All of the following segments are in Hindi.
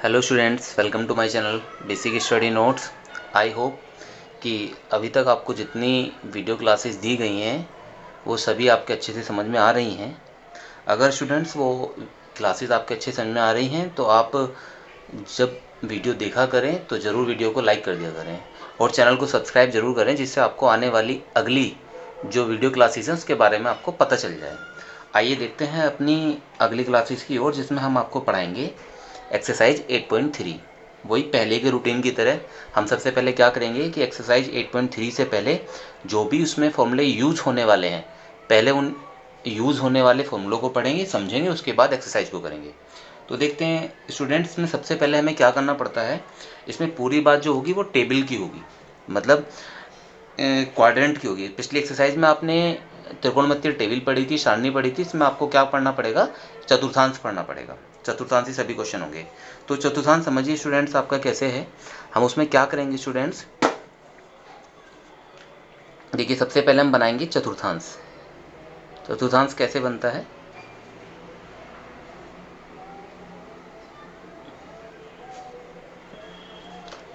Hello students, welcome to my channel basic study notes. I hope कि अभी तक आपको जितनी वीडियो क्लासेस दी गई हैं वो सभी आपके अच्छे से समझ में आ रही हैं। अगर स्टूडेंट्स वो क्लासेस आपके अच्छे समझ में आ रही हैं तो आप जब वीडियो देखा करें तो ज़रूर वीडियो को लाइक कर दिया करें और चैनल को सब्सक्राइब ज़रूर करें, जिससे आपको आने वाली अगली जो वीडियो क्लासेस हैं उसके बारे में आपको पता चल जाए। आइए देखते हैं अपनी अगली क्लासेस की ओर, जिसमें हम आपको पढ़ाएंगे एक्सरसाइज 8.3। वही पहले के रूटीन की तरह हम सबसे पहले क्या करेंगे कि एक्सरसाइज 8.3 से पहले जो भी उसमें फॉर्मूले यूज होने वाले हैं, पहले उन यूज होने वाले फॉर्मूलों को पढ़ेंगे, समझेंगे, उसके बाद एक्सरसाइज को करेंगे। तो देखते हैं स्टूडेंट्स, में सबसे पहले हमें क्या करना पड़ता है। इसमें पूरी बात जो होगी वो टेबल की होगी, मतलब क्वाड्रेंट की होगी। पिछली एक्सरसाइज में आपने त्रिकोणमितीय टेबल पढ़ी थी, सारणी पढ़ी थी। इसमें आपको क्या पढ़ना पड़ेगा, चतुर्थांश पढ़ना पड़ेगा। चतुर्थांश सभी क्वेश्चन होंगे। तो चतुर्थांश समझिए स्टूडेंट्स आपका कैसे है। हम उसमें क्या करेंगे स्टूडेंट्स, देखिए सबसे पहले हम बनाएंगे चतुर्थांश। चतुर्थांश कैसे बनता है,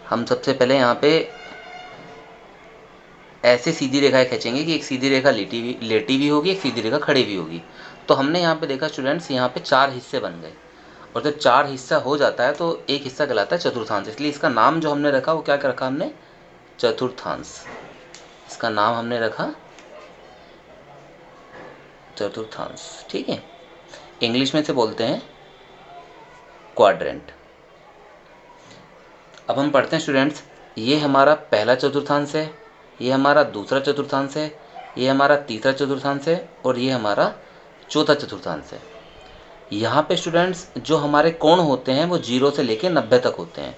हम सबसे पहले यहाँ पे ऐसे सीधी रेखाएं खींचेंगे कि एक सीधी रेखा लेटी भी होगी, एक सीधी रेखा खड़ी भी होगी। तो हमने यहाँ पे देखा स्टूडेंट्स, यहाँ पे 4 हिस्से बन गए, और जब 4 हिस्सा हो जाता है तो एक हिस्सा कहलाता है चतुर्थांश। इसलिए इसका नाम जो हमने रखा वो क्या रखा हमने, चतुर्थांश। इसका नाम हमने रखा चतुर्थांश, ठीक है। इंग्लिश में से बोलते हैं क्वाड्रेंट। अब हम पढ़ते हैं स्टूडेंट्स, ये हमारा पहला चतुर्थांश है, ये हमारा दूसरा चतुर्थांश है, ये हमारा तीसरा चतुर्थांश है, और ये हमारा चौथा चतुर्थांश है। यहाँ पे स्टूडेंट्स जो हमारे कोण होते हैं वो 0 से लेकर 90 तक होते हैं,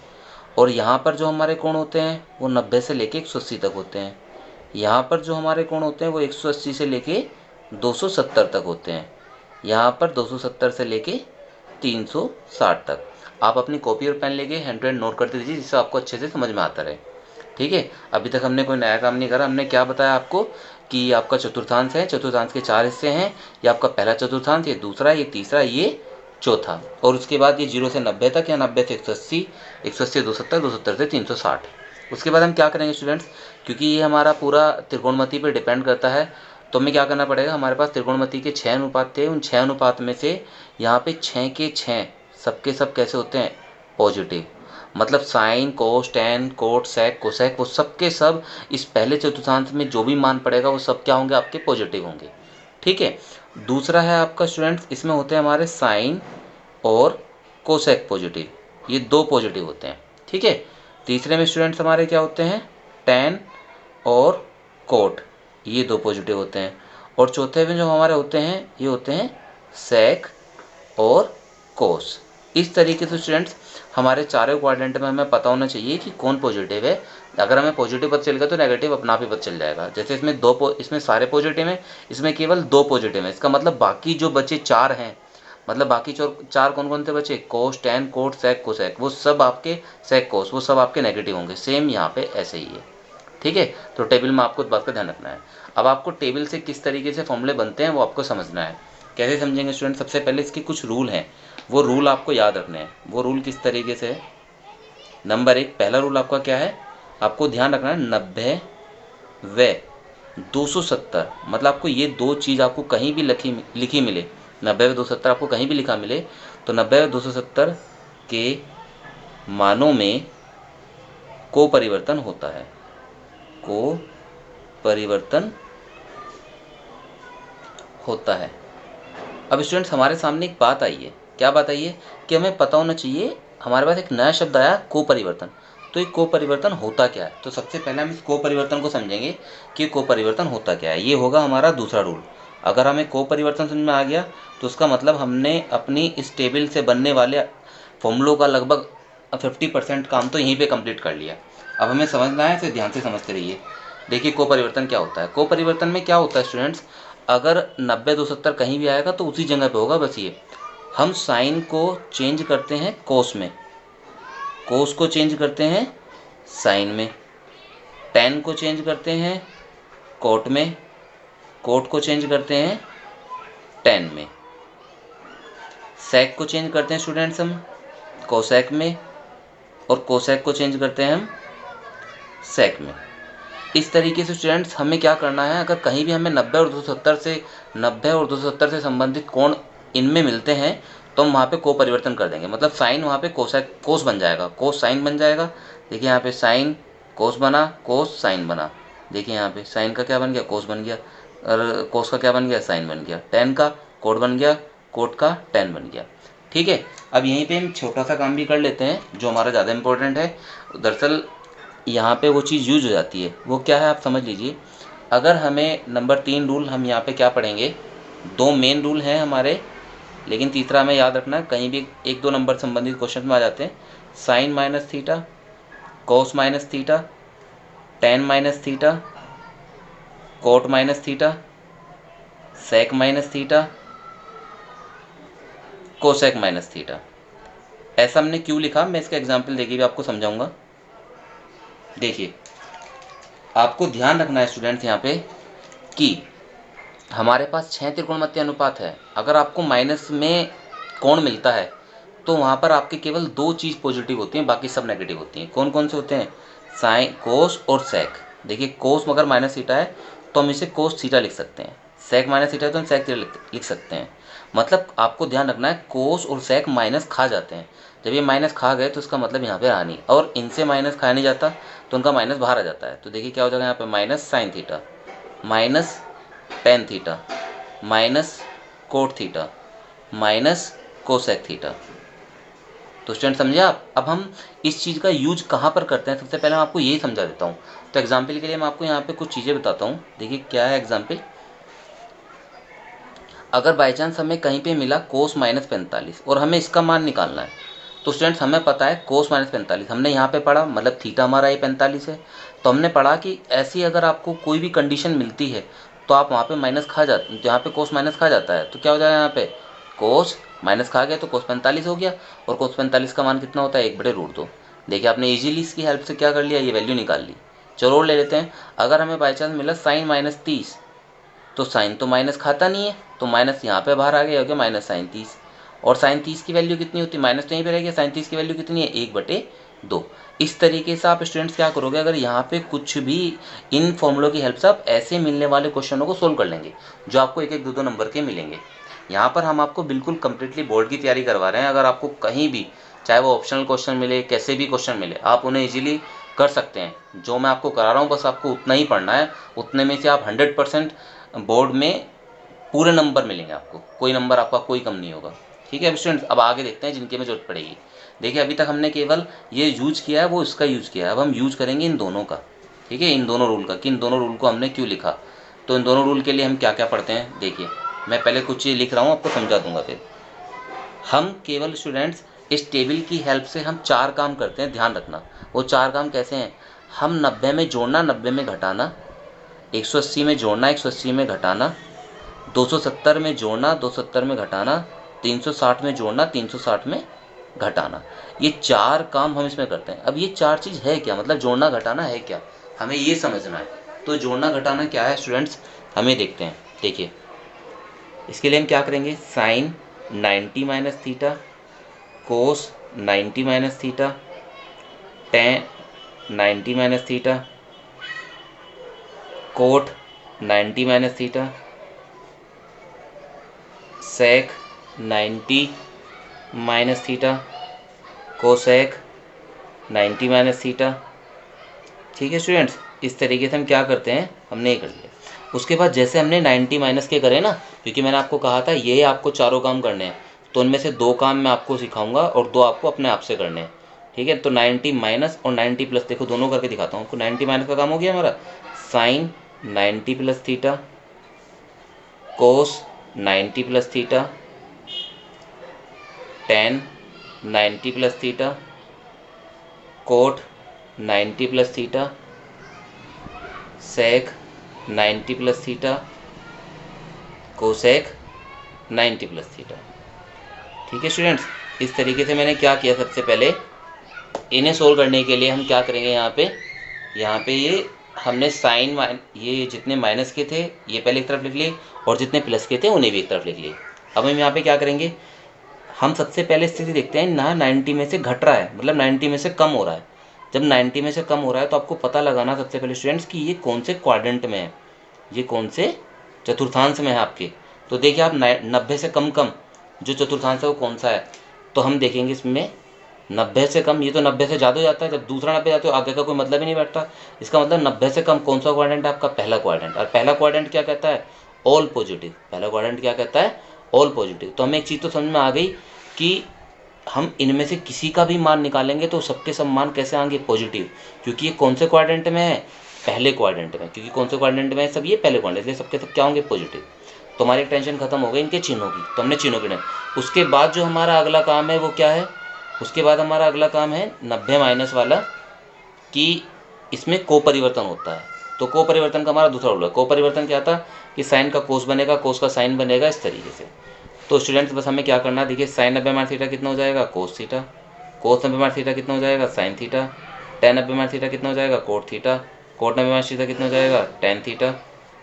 और यहाँ पर जो हमारे कोण होते हैं वो 90 से लेकर 180 तक होते हैं। यहाँ पर जो हमारे कोण होते हैं वो 180 से लेके 270 तक होते हैं। यहाँ पर 270 से लेके 360 तक। आप अपनी कॉपी और पेन लेके हैंड टू हैंड नोट करते दीजिए, जिससे आपको अच्छे से समझ में आता रहे, ठीक है। अभी तक हमने कोई नया काम नहीं करा। हमने क्या बताया आपको कि आपका चतुर्थांश है, चतुर्थांश के 4 हिस्से हैं। ये आपका पहला चतुर्थांश, ये दूसरा, ये तीसरा, ये चौथा, और उसके बाद ये 0 से 90 तक, या 90 से 180, 180 से 270, 270 से 360। उसके बाद हम क्या करेंगे स्टूडेंट्स, क्योंकि ये हमारा पूरा त्रिकोणमिति पर डिपेंड करता है, तो हमें क्या करना पड़ेगा। हमारे पास त्रिकोणमिति के 6 अनुपात थे, उन 6 अनुपात में से यहाँ पे 6 के 6 सबके सब कैसे होते हैं, पॉजिटिव। मतलब साइन, कोस, टेन, कोट, सेक, कोसेक, वो सब के सब इस पहले चतुर्थांश में जो भी मान पड़ेगा वो सब क्या होंगे, आपके पॉजिटिव होंगे, ठीक है। दूसरा है आपका स्टूडेंट्स, इसमें होते हैं हमारे साइन और कोसेक पॉजिटिव, ये 2 पॉजिटिव होते हैं, ठीक है। तीसरे में स्टूडेंट्स हमारे क्या होते हैं, टेन और कोट, ये 2 पॉजिटिव होते हैं। और चौथे में जो हमारे होते हैं ये होते हैं सेक और कोस। इस तरीके से स्टूडेंट्स हमारे चारों क्वाड्रेंट में हमें पता होना चाहिए कि कौन पॉजिटिव है। अगर हमें पॉजिटिव पता चल गया तो नेगेटिव अपना आप ही पता चल जाएगा। जैसे इसमें सारे पॉजिटिव हैं, इसमें केवल 2 पॉजिटिव हैं, इसका मतलब बाकी जो बचे 4 हैं, मतलब बाकी चार कौन कौन से बचे, कोस, टेन, कोट, सेक, कोसेक, वो सब आपके सेक, कोस, वो सब आपके नेगेटिव होंगे। सेम यहाँ पे ऐसे ही है, ठीक है। तो टेबल में आपको इस बात का ध्यान रखना है। अब आपको टेबल से किस तरीके से फॉर्मूले बनते हैं वो आपको समझना है। कैसे समझेंगे स्टूडेंट, सबसे पहले इसके कुछ रूल हैं, वो रूल आपको याद रखने हैं। वो रूल किस तरीके से है, नंबर 1, पहला रूल आपका क्या है, आपको ध्यान रखना है 90 व 270, मतलब आपको ये 2 चीज़ आपको कहीं भी लिखी मिले, 90 व 270 आपको कहीं भी लिखा मिले, तो 90 व 270 के मानों में को परिवर्तन होता है, को परिवर्तन होता है। अब स्टूडेंट्स हमारे सामने एक बात आई है, क्या बात आई है, कि हमें पता होना चाहिए, हमारे पास एक नया शब्द आया को परिवर्तन। तो ये को परिवर्तन होता क्या है, तो सबसे पहले हम इस को परिवर्तन को समझेंगे कि को परिवर्तन होता क्या है। ये होगा हमारा दूसरा रूल। अगर हमें को परिवर्तन समझ में आ गया तो उसका मतलब हमने अपनी इस टेबल से बनने वाले फॉर्मूलों का लगभग 50% काम तो यहीं पे कंप्लीट कर लिया। अब हमें समझना है, इसे ध्यान से समझते रहिए। देखिए को परिवर्तन क्या होता है। को परिवर्तन में क्या होता है स्टूडेंट्स, अगर 90 270 कहीं भी आएगा तो उसी जगह पे होगा। बस ये हम साइन को चेंज करते हैं कोस में, कोस को चेंज करते हैं साइन में, टेन को चेंज करते हैं कोट में, कोट को चेंज करते हैं टेन में, सेक को चेंज करते हैं स्टूडेंट्स हम कोसेक में, और कोसेक को चेंज करते हैं हम सेक में। इस तरीके से स्टूडेंट्स हमें क्या करना है, अगर कहीं भी हमें 90 और 270 से संबंधित कोण इनमें मिलते हैं तो हम वहाँ पे को परिवर्तन कर देंगे। मतलब साइन वहाँ पे कोस बन जाएगा, कोस साइन बन जाएगा। देखिए यहाँ पे साइन कोस बना, कोस साइन बना। देखिए यहाँ पे साइन का क्या बन गया, कोस बन गया, और कोस का क्या बन गया, साइन बन गया। टेन का कोट बन गया, कोट का टेन बन गया। ठीक है, अब यहीं पे हम छोटा सा काम भी कर लेते हैं जो हमारा ज़्यादा इंपॉर्टेंट है। दरअसल यहाँ पे वो चीज़ यूज हो जाती है, वो क्या है आप समझ लीजिए। अगर हमें नंबर 3 रूल हम यहाँ पे क्या पढ़ेंगे, 2 मेन रूल हैं हमारे, लेकिन तीसरा हमें याद रखना है, कहीं भी 1-2 नंबर संबंधित क्वेश्चन में आ जाते हैं। Sin minus theta, cos minus theta, tan minus theta, cot minus theta, sec minus theta, cosec minus theta. ऐसा हमने क्यों लिखा, मैं इसका एग्जाम्पल देके भी आपको समझाऊंगा। देखिए आपको ध्यान रखना है स्टूडेंट्स यहाँ पे कि हमारे पास 6 त्रिकोणमितीय अनुपात है। अगर आपको माइनस में कोण मिलता है तो वहाँ पर आपके केवल 2 चीज़ पॉजिटिव होती हैं, बाकी सब नेगेटिव होती हैं। कौन कौन से होते हैं, साइन कोस और सेक। देखिए कोस अगर माइनस थीटा है तो हम इसे कोस थीटा लिख सकते हैं, सेक माइनस थीटा है तो हम सेक थीटा लिख सकते हैं। मतलब आपको ध्यान रखना है कोस और सेक माइनस खा जाते हैं। जब ये माइनस खा गए तो इसका मतलब यहाँ पे हानि, और इनसे माइनस खाया नहीं जाता तो उनका माइनस बाहर आ जाता है। तो देखिए क्या हो जाएगा यहाँ पे, minus sine theta, minus tan theta, minus cot theta, minus cosec theta. तो स्टूडेंट समझे आप। अब हम इस चीज़ का यूज कहाँ पर करते हैं, सबसे पहले मैं आपको यही समझा देता हूँ। तो एग्जाम्पल के लिए मैं आपको यहाँ पे कुछ चीज़ें बताता हूँ। देखिए क्या है एग्जाम्पल, अगर बाई चांस हमें कहीं पे मिला कोस माइनस 45 और हमें इसका मान निकालना है, तो स्टूडेंट्स हमें पता है कोस माइनस 45 हमने यहाँ पे पढ़ा, मतलब थीटा हमारा ये 45 है। तो हमने पढ़ा कि ऐसी अगर आपको कोई भी कंडीशन मिलती है तो आप वहाँ पे माइनस खा जाते, तो यहाँ पे कोस माइनस खा जाता है तो क्या हो जाएगा, यहाँ पे कोस माइनस खा गया तो कोस 45 हो गया। और कोस 45 का मान कितना होता है, 1/√2। देखिए आपने इजीली इसकी हेल्प से क्या कर लिया, ये वैल्यू निकाल ली। चलो और ले लेते हैं, अगर हमें बाई चांस मिला साइन माइनस 30, तो साइन तो माइनस खाता नहीं है तो माइनस यहाँ पे बाहर आ गया, हो गया माइनस साइन 30। और साइन 30 की वैल्यू कितनी होती है, माइनस तो यहीं पे रहेगी, साइन 30 की वैल्यू कितनी है, 1/2। इस तरीके से आप स्टूडेंट्स क्या करोगे, अगर यहाँ पे कुछ भी इन फॉर्मूलों की हेल्प से आप ऐसे मिलने वाले क्वेश्चनों को सोल्व कर लेंगे जो आपको 1-1, 2-2 नंबर के मिलेंगे। यहाँ पर हम आपको बिल्कुल कंप्लीटली बोर्ड की तैयारी करवा रहे हैं। अगर आपको कहीं भी चाहे वो ऑप्शनल क्वेश्चन मिले, कैसे भी क्वेश्चन मिले, आप उन्हें इजीली कर सकते हैं। जो मैं आपको करा रहा हूँ बस आपको उतना ही पढ़ना है, उतने में से आप 100% बोर्ड में पूरे नंबर मिलेंगे आपको, कोई नंबर आपका कोई कम नहीं होगा। ठीक है स्टूडेंट्स, अब आगे देखते हैं जिनके में जरूरत पड़ेगी। देखिए अभी तक हमने केवल ये यूज किया है, वो इसका यूज किया है, अब हम यूज करेंगे इन दोनों का। ठीक है, इन दोनों रूल का, कि इन दोनों रूल को हमने क्यों लिखा। तो इन दोनों रूल के लिए हम क्या क्या पढ़ते हैं, देखिए मैं पहले कुछ चीज़ लिख रहा हूँ, आपको समझा दूंगा। फिर हम केवल स्टूडेंट्स इस टेबल की हेल्प से हम 4 काम करते हैं, ध्यान रखना। वो 4 काम कैसे हैं, हम 90 में जोड़ना, 90 में घटाना, 180 में जोड़ना, 180 में घटाना, 270 में जोड़ना, 270 में घटाना, 360 में जोड़ना, 360 में घटाना। ये 4 काम हम इसमें करते हैं। अब ये 4 चीज़ है क्या, मतलब जोड़ना घटाना है क्या, हमें ये समझना है। तो जोड़ना घटाना क्या है स्टूडेंट्स, हमें देखते हैं। देखिए इसके लिए हम क्या करेंगे, sine 90 minus theta, cos 90 minus theta, tan 90 minus theta, cot 90 minus theta, sec 90 minus theta, cosec 90 minus theta. ठीक है स्टूडेंट्स, इस तरीके से हम क्या करते हैं, हमने ये कर लिया। उसके बाद जैसे हमने 90 माइनस के करे ना, क्योंकि मैंने आपको कहा था ये आपको चारों काम करने हैं, तो उनमें से 2 काम मैं आपको सिखाऊंगा और 2 आपको अपने आप से करने हैं। ठीक है, तो 90 माइनस और 90 प्लस, देखो दोनों करके दिखाता हूँ आपको। 90 माइनस का काम हो गया हमारा, sine 90 plus theta, cos 90 plus theta, tan 90 plus theta, cot 90 plus theta, sec 90 plus theta, cosec 90 plus theta. ठीक है स्टूडेंट्स, इस तरीके से मैंने क्या किया, सबसे पहले इन्हें सोल्व करने के लिए हम क्या करेंगे, यहाँ पे ये हमने साइन ये जितने माइनस के थे ये पहले एक तरफ लिख लिए, और जितने प्लस के थे उन्हें भी एक तरफ लिख लिए। अब हम यहाँ पे क्या करेंगे, हम सबसे पहले स्थिति देखते हैं ना 90 में से घट रहा है, मतलब 90 में से कम हो रहा है। जब 90 में से कम हो रहा है तो आपको पता लगाना सबसे पहले स्टूडेंट्स कि ये कौन से क्वाड्रेंट में है, ये कौन से चतुर्थांश में है आपके। तो देखिए आप 90 से कम कम जो चतुर्थांश है वो कौन सा है, तो हम देखेंगे इसमें 90 से कम, ये तो 90 से ज़्यादा हो जाता है। जब दूसरा 90 जाता है तो आगे का कोई मतलब ही नहीं बैठता। इसका मतलब 90 से कम कौन सा क्वाड्रेंट है आपका, पहला क्वाड्रेंट। और पहला क्वाड्रेंट क्या कहता है, ऑल पॉजिटिव। पहला क्वाड्रेंट क्या कहता है, ऑल पॉजिटिव। तो हमें एक चीज़ तो समझ में आ गई कि हम इनमें से किसी का भी मान निकालेंगे तो सबके सब मान कैसे आएंगे, पॉजिटिव, क्योंकि ये कौन से क्वाड्रेंट में है, पहले क्वाड्रेंट में। क्योंकि कौन से क्वाड्रेंट में है, सब ये पहले क्वाड्रेंट, इसलिए सबके सब क्या होंगे, पॉजिटिव। तो हमारी टेंशन खत्म हो गई इनके चिन्हों की, तो हमने चिन्हों गिने। उसके बाद जो हमारा अगला काम है वो क्या है, उसके बाद हमारा अगला काम है 90 माइनस वाला, कि इसमें को परिवर्तन होता है। तो को परिवर्तन का हमारा दूसरा रूल है। को परिवर्तन क्या था कि साइन का कोस बनेगा, कोस का साइन बनेगा, इस तरीके से। तो स्टूडेंट्स बस हमें क्या करना है, देखिए साइन 90 माइनस थीटा कितना हो जाएगा, cos theta. Cos 90 minus theta कितना हो जाएगा, sin theta. Tan 90 minus theta कितना हो जाएगा, cot theta. Cot 90 minus theta कितना हो जाएगा, टेन थीटा।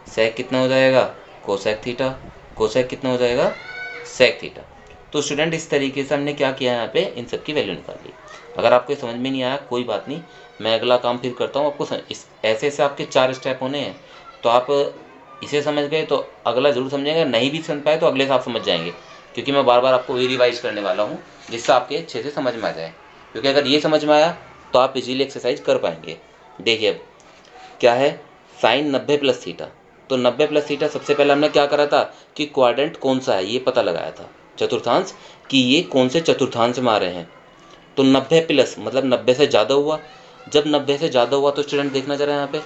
सेक कितना हो जाएगा, कोसेक थीटा। कोसेक कितना हो जाएगा, सेक थीटा। तो स्टूडेंट इस तरीके से हमने क्या किया, यहाँ पे इन सब की वैल्यू निकाली। अगर आपको समझ में नहीं आया कोई बात नहीं, मैं अगला काम फिर करता हूँ आपको। ऐसे ऐसे आपके 4 स्टेप होने हैं, तो आप इसे समझ गए तो अगला जरूर समझेंगे, नहीं भी समझ पाए तो अगले से आप समझ जाएंगे, क्योंकि मैं बार बार आपको वही रिवाइज करने वाला हूँ जिससे आपके अच्छे से समझ में आ जाए। क्योंकि अगर ये समझ में आया तो आप इजीली एक्सरसाइज कर पाएंगे। देखिए अब क्या है, साइन 90 प्लस थीटा। तो 90 प्लस थीटा सबसे पहले हमने क्या करा था कि क्वाड्रेंट कौन सा है ये पता लगाया था, चतुर्थांश, कि ये कौन से चतुर्थांश में आ रहे हैं। तो 90 प्लस मतलब 90 से ज़्यादा हुआ। जब 90 से ज़्यादा हुआ तो स्टूडेंट देखना जरा यहाँ पे,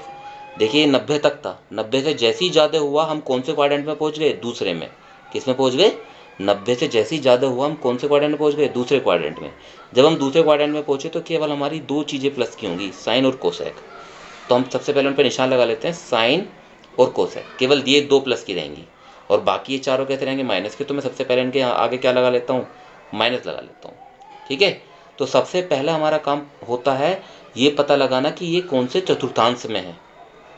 देखिए 90 तक था, 90 से जैसे ही ज़्यादा हुआ हम कौन से क्वाड्रेंट में पहुँच गए, दूसरे में। किस में पहुँच गए, 90 से जैसे ही ज़्यादा हुआ हम कौन से क्वाड्रेंट में पहुँच गए, दूसरे क्वाड्रेंट में। जब हम दूसरे क्वाड्रेंट में पहुँचे तो केवल हमारी दो चीज़ें प्लस की होंगी, साइन और कोसेक। तो हम सबसे पहले उन पर निशान लगा लेते हैं, साइन और कोसेक, केवल ये दो प्लस की रहेंगी, और बाकी ये चारों कैसे रहेंगे, माइनस के। तो मैं सबसे पहले इनके आगे क्या लगा लेता हूँ, माइनस लगा लेता हूँ। ठीक है, तो सबसे पहला हमारा काम होता है ये पता लगाना कि ये कौन से चतुर्थांश में है।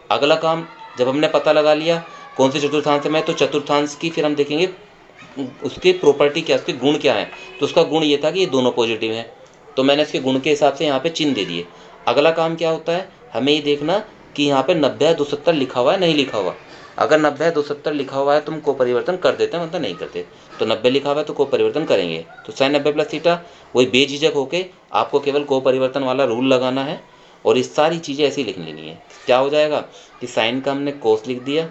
अगला काम जब हमने पता लगा लिया कौन से चतुर्थांश में है, तो चतुर्थांश की फिर हम देखेंगे उसकी प्रॉपर्टी क्या, उसके गुण क्या है। तो उसका गुण ये था कि ये दोनों पॉजिटिव हैं, तो मैंने इसके गुण के हिसाब से यहाँ पे चिन्ह दे दिए। अगला काम क्या होता है, हमें ये देखना कि यहाँ पे 90/270 लिखा हुआ है, नहीं लिखा हुआ। अगर 90/270 लिखा हुआ है तो हम को परिवर्तन कर देते हैं, मतलब नहीं करते। तो 90 लिखा हुआ है तो को परिवर्तन करेंगे। तो साइन 90 प्लस थीटा, वही बेझिझक होके आपको केवल को परिवर्तन वाला रूल लगाना है, और ये सारी चीज़ें ऐसी लिख लेनी है। क्या हो जाएगा कि साइन का हमने कोस लिख दिया,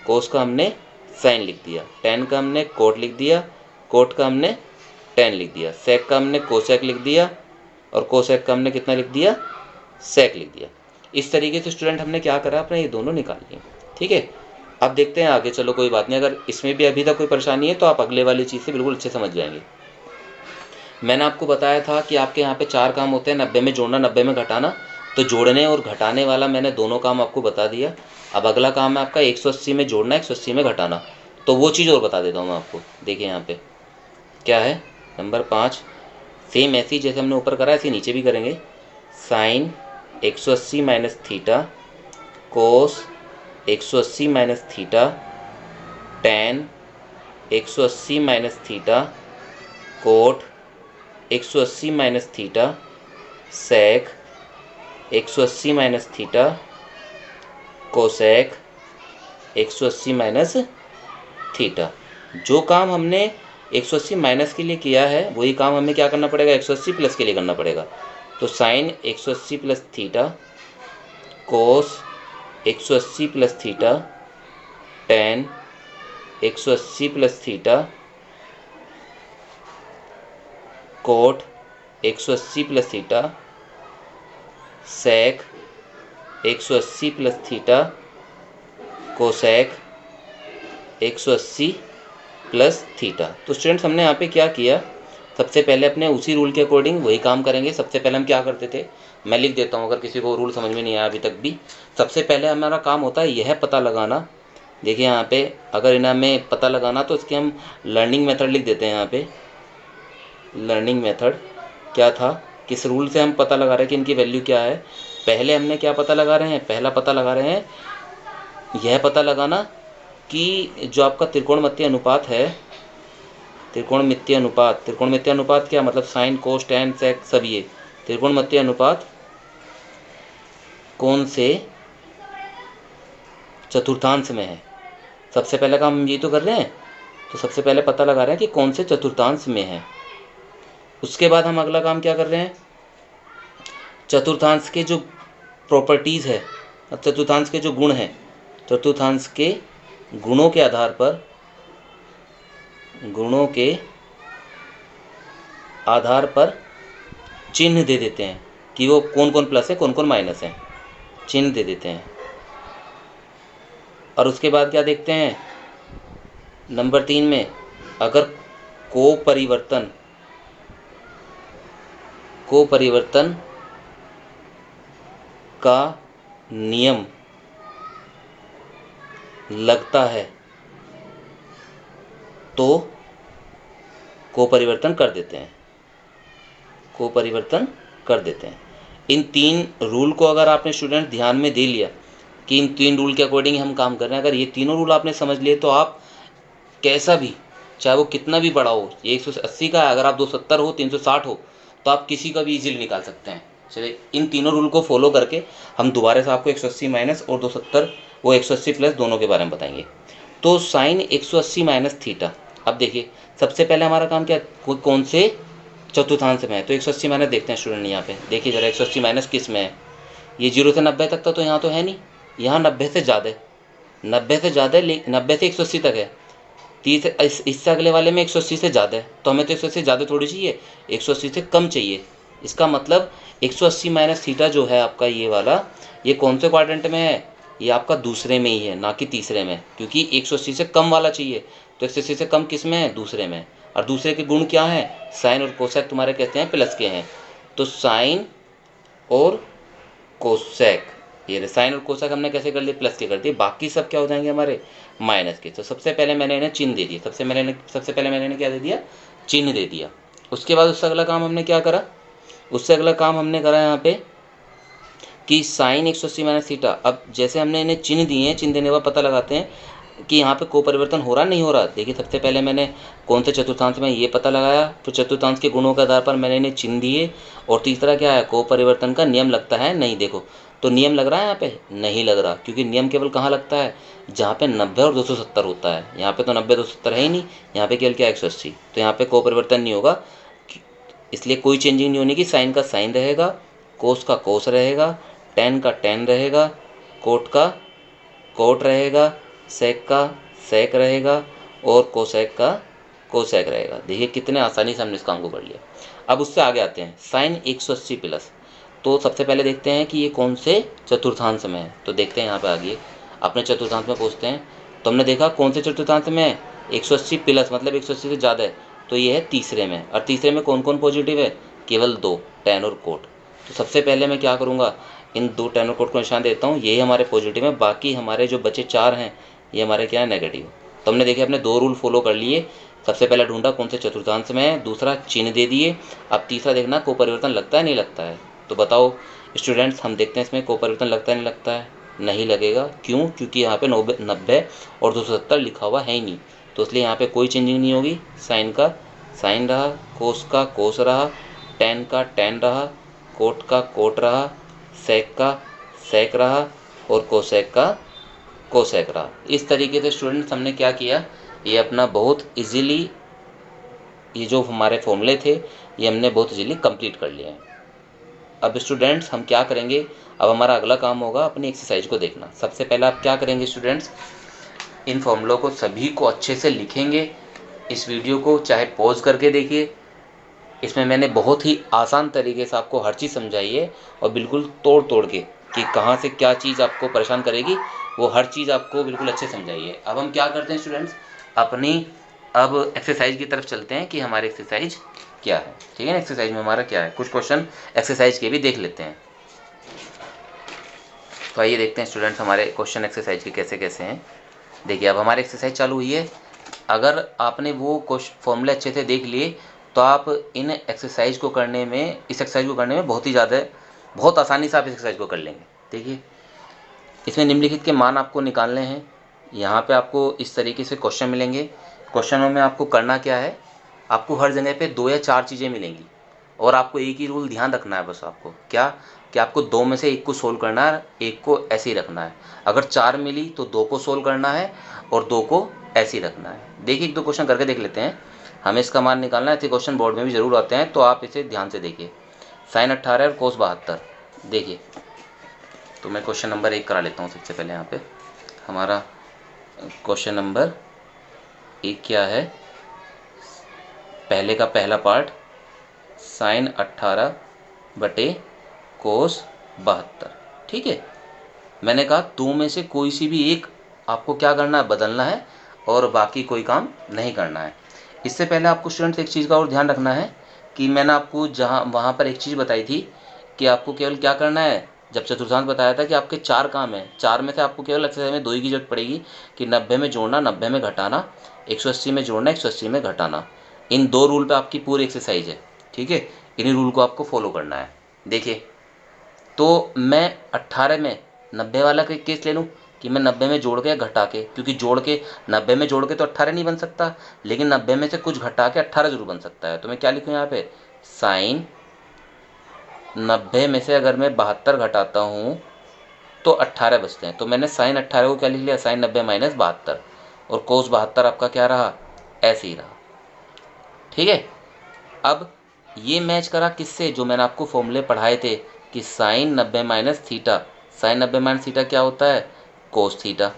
कोस का हमने साइन लिख दिया, टेन का हमने कोट लिख दिया, कोट का हमने टेन लिख दिया, सेक का हमने कोसेक लिख दिया, और कोसेक का हमने कितना लिख दिया, सेक लिख दिया। इस तरीके से स्टूडेंट हमने क्या करा, अपने ये दोनों निकाल लिए। ठीक है, अब देखते हैं आगे। चलो कोई बात नहीं, अगर इसमें भी अभी तक कोई परेशानी है तो आप अगले वाली चीज़ से बिल्कुल अच्छे समझ जाएंगे। मैंने आपको बताया था कि आपके यहाँ पे 4 काम होते हैं, 90 में जोड़ना, 90 में घटाना। तो जोड़ने और घटाने वाला मैंने दोनों काम आपको बता दिया। अब अगला काम है आपका 180 में जोड़ना, 180 में घटाना। तो वो चीज़ और बता देता हूँ मैं आपको। देखिए यहाँ पे क्या है, नंबर 5, सेम ऐसी जैसे हमने ऊपर करा ऐसे नीचे भी करेंगे। Sine 180 minus theta, cos 180 minus theta, tan 180 minus theta, cot 180 minus theta, sec 180 minus theta, cosec 180 minus theta. जो काम हमने 180 माइनस के लिए किया है वही काम हमें क्या करना पड़ेगा, 180 प्लस के लिए करना पड़ेगा। तो sine 180 plus theta, cos 180 plus theta, tan 180 plus theta, cot 180 plus theta, sec 180 plus theta, cosec 180 plus theta. तो स्टूडेंट्स हमने यहाँ पे क्या किया, सबसे पहले अपने उसी रूल के अकॉर्डिंग वही काम करेंगे। सबसे पहले हम क्या करते थे, मैं लिख देता हूँ अगर किसी को रूल समझ में नहीं आया अभी तक भी। सबसे पहले हमारा काम होता है यह पता लगाना, देखिए यहाँ पे अगर इन्हें हमें पता लगाना तो इसके हम लर्निंग मेथड लिख देते हैं। यहाँ पे लर्निंग मेथड क्या था, किस रूल से हम पता लगा रहे हैं कि इनकी वैल्यू क्या है। पहले हमने क्या पता लगा रहे हैं, पहला पता लगा रहे हैं यह पता लगाना कि जो आपका त्रिकोणमितीय अनुपात है, त्रिकोणमितीय अनुपात, त्रिकोणमितीय अनुपात क्या मतलब साइन कोस टैन सेक सब ये। त्रिकोणमितीय अनुपात कौन से चतुर्थांश में है। सबसे पहले काम हम ये तो कर रहे हैं, तो सबसे पहले पता लगा रहे हैं कि कौन से चतुर्थांश में है। उसके बाद हम अगला काम क्या कर रहे हैं, चतुर्थांश के जो प्रॉपर्टीज़ है, चतुर्थांश के जो गुण हैं, चतुर्थांश के गुणों के आधार पर, गुणों के आधार पर चिन्ह दे देते हैं कि वो कौन कौन प्लस है कौन कौन माइनस है, चिन्ह दे देते हैं। और उसके बाद क्या देखते हैं, नंबर 3 में अगर को परिवर्तन का नियम लगता है तो को परिवर्तन कर देते हैं, को परिवर्तन कर देते हैं। इन 3 रूल को अगर आपने स्टूडेंट ध्यान में दे लिया कि इन 3 रूल के अकॉर्डिंग हम काम कर रहे हैं, अगर ये तीनों रूल आपने समझ लिए तो आप कैसा भी, चाहे वो कितना भी बड़ा हो, ये 180 का है, अगर आप 270 हो 360 हो तो आप किसी का भी इजीली निकाल सकते हैं। चलिए इन तीनों रूल को फॉलो करके हम दोबारा से आपको 180 माइनस और 270 वो 180 प्लस दोनों के बारे में बताएंगे। तो साइन 180 माइनस थीटा, अब देखिए सबसे पहले हमारा काम क्या, कौन से चतुर्थांश में है, तो 180 माइनस देखते हैं स्टूडेंट। यहाँ पे देखिए जरा 180 माइनस किस में है, ये 0 से 90 तक था तो यहाँ तो है नहीं, यहाँ 90 से ज़्यादा है, 90 से ज़्यादा है, 90 से 180 तक है। 30 इससे अगले वाले में 180 से ज़्यादा है, तो हमें तो 180 से ज़्यादा थोड़ी चाहिए, 180 से कम चाहिए। इसका मतलब 180 माइनस थीटा जो है आपका ये वाला, ये कौन से क्वाड्रेंट में है, ये आपका दूसरे में ही है, ना कि तीसरे में, क्योंकि 180 से कम वाला चाहिए। तो 180 से कम किस में है, दूसरे में। और दूसरे के गुण क्या हैं, साइन और कोसेक तुम्हारे कहते हैं प्लस के हैं, तो साइन और कोसेक, ये साइन और कोसेक हमने कैसे कर लिए, प्लस के कर दिए, बाकी सब क्या हो जाएंगे हमारे माइनस के। तो सबसे पहले मैंने इन्हें चिन्ह दे दिया, सबसे पहले मैंने इन्हें क्या दे दिया, चिन्ह दे दिया। उसके बाद उससे अगला काम हमने क्या करा, उससे अगला काम हमने करा यहाँ पे कि साइन 180 माइनस थीटा। अब जैसे हमने इन्हें चिन्ह दिए हैं, चिन्ह देने के बाद पता लगाते हैं कि यहाँ पे को परिवर्तन हो रहा नहीं हो रहा। देखिए सबसे पहले मैंने कौन से चतुर्थांश में ये पता लगाया, फिर चतुर्थांश के गुणों के आधार पर मैंने इन्हें चिन्ह दिए, और तीसरा क्या है, को परिवर्तन का नियम लगता है नहीं। देखो तो नियम लग रहा है यहाँ पे, नहीं लग रहा, क्योंकि नियम केवल कहाँ लगता है, जहाँ पे 90 और 270 होता है। यहाँ पे तो 90 270 है ही नहीं, यहाँ पे केवल क्या 180, तो यहाँ पे को परिवर्तन नहीं होगा, इसलिए कोई चेंजिंग नहीं होने की। साइन का साइन रहेगा, कोस का कोस रहेगा, टेन का टेन रहेगा, कोट का कोट रहेगा, सेक का सेक रहेगा, और कोसेक का कोसेक रहेगा। देखिए कितने आसानी से हमने इस काम को कर लिया। अब उससे आगे आते हैं, साइन 180 प्लस। तो सबसे पहले देखते हैं कि ये कौन से चतुर्थांश में है, तो देखते हैं यहाँ पे आगे अपने चतुर्थांश में पूछते हैं। तो हमने देखा कौन से चतुर्थांश में है, 180 प्लस मतलब 180 से ज़्यादा है, तो ये है तीसरे में। और तीसरे में कौन कौन पॉजिटिव है, केवल 2, टेन और कोट। तो सबसे पहले मैं क्या करूँगा, इन 2 टेन और कोट को निशान देता हूँ, यही हमारे पॉजिटिव है, बाकी हमारे जो बचे 4 हैं ये हमारे क्या है, नेगेटिव। तो हमने देखिए अपने 2 रूल फॉलो कर लिए। सबसे पहले ढूंढा कौन से चतुर्थांश में है, दूसरा चिन्ह दे दिए, अब तीसरा देखना को परिवर्तन लगता है नहीं लगता है। तो बताओ स्टूडेंट्स, हम देखते हैं इसमें को परिवर्तन लगता है नहीं लगता है, नहीं लगेगा। क्यों, क्योंकि यहाँ पे 90 और 270 लिखा हुआ है ही नहीं, तो इसलिए यहाँ पे कोई चेंजिंग नहीं होगी। साइन का साइन रहा, कोस का कोस रहा, टेन का टेन रहा, कोट का कोट रहा, सेक का सेक रहा, और कोसेक का कोसेक रहा। इस तरीके से स्टूडेंट्स हमने क्या किया, ये अपना बहुत इजीली, ये जो हमारे फॉर्मूले थे ये हमने बहुत इजीली कंप्लीट कर लिए हैं। अब स्टूडेंट्स हम क्या करेंगे, अब हमारा अगला काम होगा अपनी एक्सरसाइज को देखना। सबसे पहले आप क्या करेंगे स्टूडेंट्स, इन फॉर्मूलों को सभी को अच्छे से लिखेंगे। इस वीडियो को चाहे पॉज करके देखिए, इसमें मैंने बहुत ही आसान तरीके से आपको हर चीज़ समझाई है, और बिल्कुल तोड़ तोड़ के कि कहाँ से क्या चीज़ आपको परेशान करेगी, वो हर चीज़ आपको बिल्कुल अच्छे समझाई है। अब हम क्या करते हैं स्टूडेंट्स, अपनी अब एक्सरसाइज की तरफ चलते हैं कि हमारी एक्सरसाइज क्या है। ठीक है ना, एक्सरसाइज में हमारा क्या है, कुछ क्वेश्चन एक्सरसाइज के भी देख लेते हैं। तो आइए देखते हैं स्टूडेंट्स हमारे क्वेश्चन एक्सरसाइज के कैसे कैसे हैं। देखिए अब हमारी एक्सरसाइज चालू हुई है। अगर आपने वो फॉर्मूले अच्छे से देख लिए तो आप इन एक्सरसाइज को करने में, इस एक्सरसाइज को करने में बहुत आसानी से आप इस एक्सरसाइज को कर लेंगे। देखिए इसमें निम्नलिखित के मान आपको निकालने हैं। यहाँ पे आपको इस तरीके से क्वेश्चन मिलेंगे। क्वेश्चनों में आपको करना क्या है, आपको हर जगह पे 2 या 4 चीज़ें मिलेंगी और आपको एक ही रूल ध्यान रखना है बस आपको, क्या कि आपको 2 में से एक को सोल्व करना है, एक को ऐसे ही रखना है। अगर 4 मिली तो 2 को सोल्व करना है और 2 को ऐसे ही रखना है। देखिए 1-2 क्वेश्चन करके देख लेते हैं, हमें इसका मान निकालना है। ऐसे क्वेश्चन बोर्ड में भी जरूर आते हैं, तो आप इसे ध्यान से देखिए। साइन 18 और कोस 72। देखिए तो मैं क्वेश्चन नंबर 1 करा लेता हूँ सबसे पहले। यहाँ पे हमारा क्वेश्चन नंबर 1 क्या है, पहले का पहला पार्ट, साइन 18 बटे कोस 72। ठीक है, मैंने कहा 2 में से कोई सी भी एक आपको क्या करना है, बदलना है, और बाकी कोई काम नहीं करना है। इससे पहले आपको स्टूडेंट्स एक चीज़ का और ध्यान रखना है कि मैंने आपको जहाँ वहाँ पर एक चीज़ बताई थी कि आपको केवल क्या करना है, जब चतुर्थांश बताया था कि आपके 4 काम हैं, 4 में से आपको केवल एक्सरसाइज में 2 ही की जरूरत पड़ेगी कि 90 में जोड़ना, 90 में घटाना, 180 में जोड़ना, 180 में घटाना। इन 2 रूल पे आपकी पूरी एक्सरसाइज है। ठीक है, इन्हीं रूल को आपको फॉलो करना है। देखिए तो मैं 18 में 90 वाला केस ले लूँ कि मैं 90 में जोड़ के या घटा के, क्योंकि जोड़ के 90 में जोड़ के तो 18 नहीं बन सकता, लेकिन 90 में से कुछ घटा के 18 जरूर बन सकता है। तो मैं क्या लिखूँ यहाँ पे, साइन 90 में से अगर मैं 72 घटाता हूँ तो 18 बचते हैं। तो मैंने साइन 18 को क्या लिख लिया, साइन 90 माइनस 72, और कोस 72 आपका क्या रहा, ऐसे ही रहा। ठीक है, अब ये मैच करा किससे, जो मैंने आपको फॉर्मूले पढ़ाए थे कि sin 90 minus theta, sin 90 minus theta क्या होता है, कोस थीटा।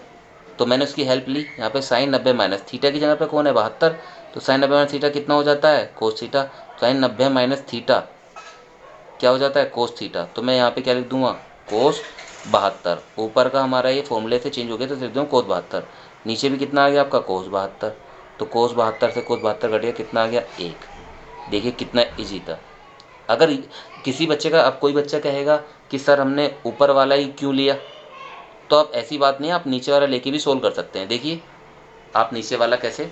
तो मैंने उसकी हेल्प ली। यहाँ पे साइन 90 माइनस थीटा की जगह पे कौन है, 72, तो साइन 90 माइनस थीटा कितना हो जाता है, cos theta. Sin 90 minus theta क्या हो जाता है, कोस थीटा। तो मैं यहाँ पे क्या लिख दूंगा, कोस 72। ऊपर का हमारा ये फॉर्मूले से चेंज हो गया तो लिख दूँ कोस 72। नीचे भी कितना आ गया आपका, कोस 72। तो कोस 72 से कोस 72 घट गया, कितना आ गया, 1। देखिए कितना इजी था। अगर किसी बच्चे का, अब कोई बच्चा कहेगा कि सर हमने ऊपर वाला ही क्यों लिया, तो अब ऐसी बात नहीं है, आप नीचे वाला लेके भी सोल्व कर सकते हैं। देखिए आप नीचे वाला कैसे,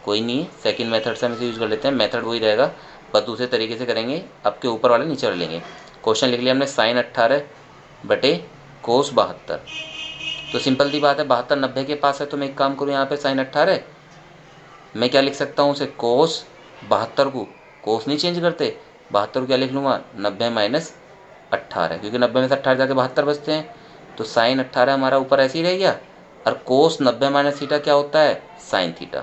कोई नहीं है, सेकंड मेथड से हम इसे यूज़ कर लेते हैं। मेथड वही रहेगा, पर दूसरे तरीके से करेंगे। आपके ऊपर वाले नीचे वाले लेंगे। क्वेश्चन लिख लिया हमने, साइन 18 बटे कोस 72। तो सिंपल सी बात है, 72 90 के पास है, तो मैं एक काम करूँ, यहाँ पे साइन 18 मैं क्या लिख सकता हूँ उसे, कोस 72 को, कोस नहीं चेंज करते, 72 को क्या लिख लूँगा, 90 माइनस 18, क्योंकि 90 में से 18 जाके 72 बचते हैं। तो साइन 18 हमारा ऊपर ऐसे ही रह गया, और कोस 90 माइनस थीटा क्या होता है, साइन थीटा।